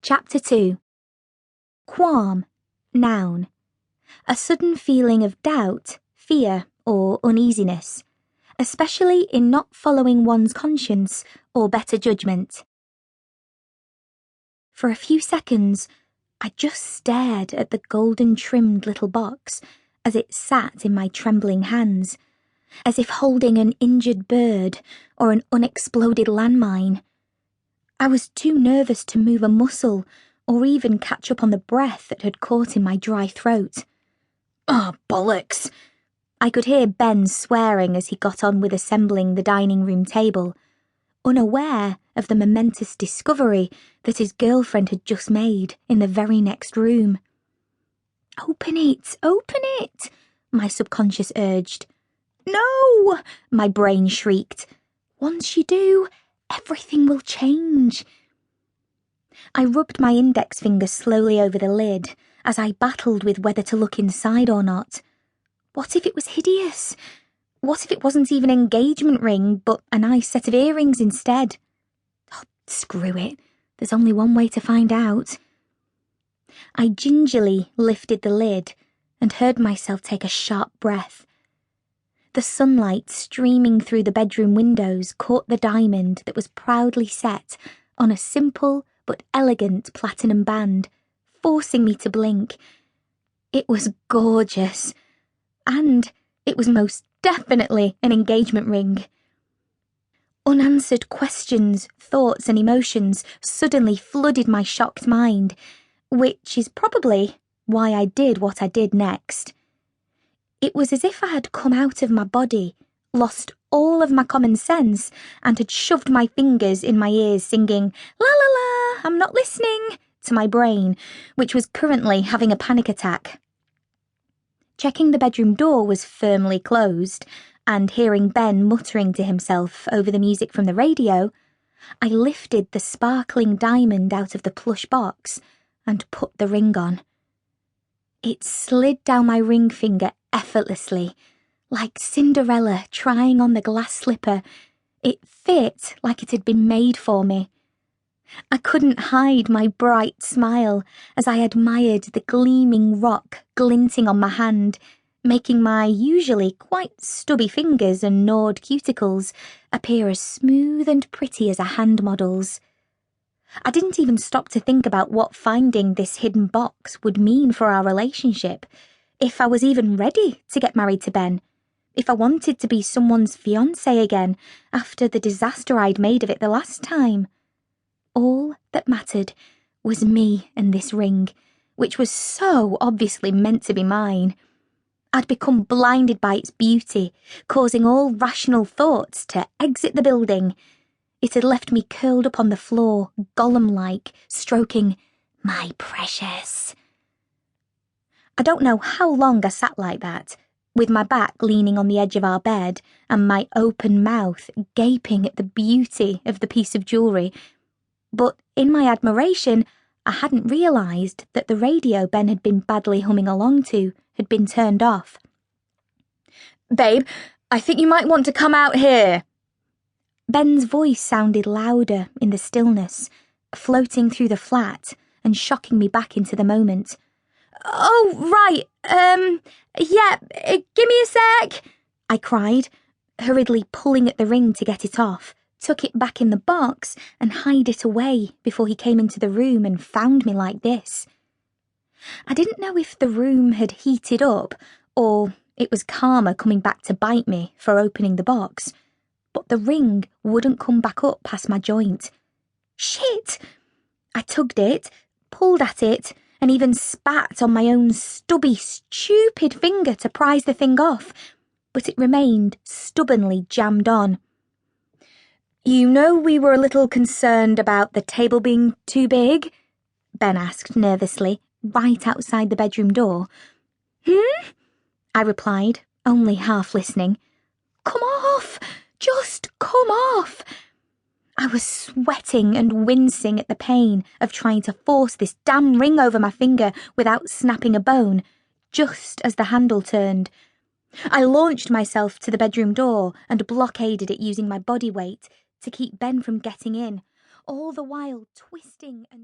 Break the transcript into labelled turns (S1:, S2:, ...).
S1: Chapter 2. Qualm, noun. A sudden feeling of doubt, fear, or uneasiness, especially in not following one's conscience or better judgment. For a few seconds, I just stared at the golden-trimmed little box as it sat in my trembling hands, as if holding an injured bird or an unexploded landmine. I was too nervous to move a muscle or even catch up on the breath that had caught in my dry throat. "Oh, bollocks!" I could hear Ben swearing as he got on with assembling the dining room table, unaware of the momentous discovery that his girlfriend had just made in the very next room. "Open it, open it," my subconscious urged. "No," my brain shrieked. "Once you do, everything will change." I rubbed my index finger slowly over the lid as I battled with whether to look inside or not. What if it was hideous? What if it wasn't even an engagement ring, but a nice set of earrings instead? Oh, screw it. There's only one way to find out. I gingerly lifted the lid and heard myself take a sharp breath. The sunlight streaming through the bedroom windows caught the diamond that was proudly set on a simple but elegant platinum band, forcing me to blink. It was gorgeous, and it was most definitely an engagement ring. Unanswered questions, thoughts, and emotions suddenly flooded my shocked mind, which is probably why I did what I did next. It was as if I had come out of my body, lost all of my common sense, and had shoved my fingers in my ears singing, "La la la, I'm not listening," to my brain, which was currently having a panic attack. Checking the bedroom door was firmly closed, and hearing Ben muttering to himself over the music from the radio, I lifted the sparkling diamond out of the plush box and put the ring on. It slid down my ring finger effortlessly, like Cinderella trying on the glass slipper. It fit like it had been made for me. I couldn't hide my bright smile as I admired the gleaming rock glinting on my hand, making my usually quite stubby fingers and gnawed cuticles appear as smooth and pretty as a hand model's. I didn't even stop to think about what finding this hidden box would mean for our relationship, if I was even ready to get married to Ben, if I wanted to be someone's fiancé again after the disaster I'd made of it the last time. All that mattered was me and this ring, which was so obviously meant to be mine. I'd become blinded by its beauty, causing all rational thoughts to exit the building. It had left me curled up on the floor, Gollum-like, stroking my precious. I don't know how long I sat like that, with my back leaning on the edge of our bed and my open mouth gaping at the beauty of the piece of jewellery. But in my admiration, I hadn't realised that the radio Ben had been badly humming along to had been turned off. "Babe, I think you might want to come out here." Ben's voice sounded louder in the stillness, floating through the flat and shocking me back into the moment. "Oh, right, yeah, give me a sec," I cried, hurriedly pulling at the ring to get it off, took it back in the box and hide it away before he came into the room and found me like this. I didn't know if the room had heated up or it was karma coming back to bite me for opening the box, but the ring wouldn't come back up past my joint. Shit! I tugged it, pulled at it, and even spat on my own stubby, stupid finger to prise the thing off, but it remained stubbornly jammed on. "You know we were a little concerned about the table being too big?" Ben asked nervously, right outside the bedroom door. I replied, only half listening. "Come off! Just come off!" I was sweating and wincing at the pain of trying to force this damn ring over my finger without snapping a bone, just as the handle turned. I launched myself to the bedroom door and blockaded it using my body weight to keep Ben from getting in, all the while twisting and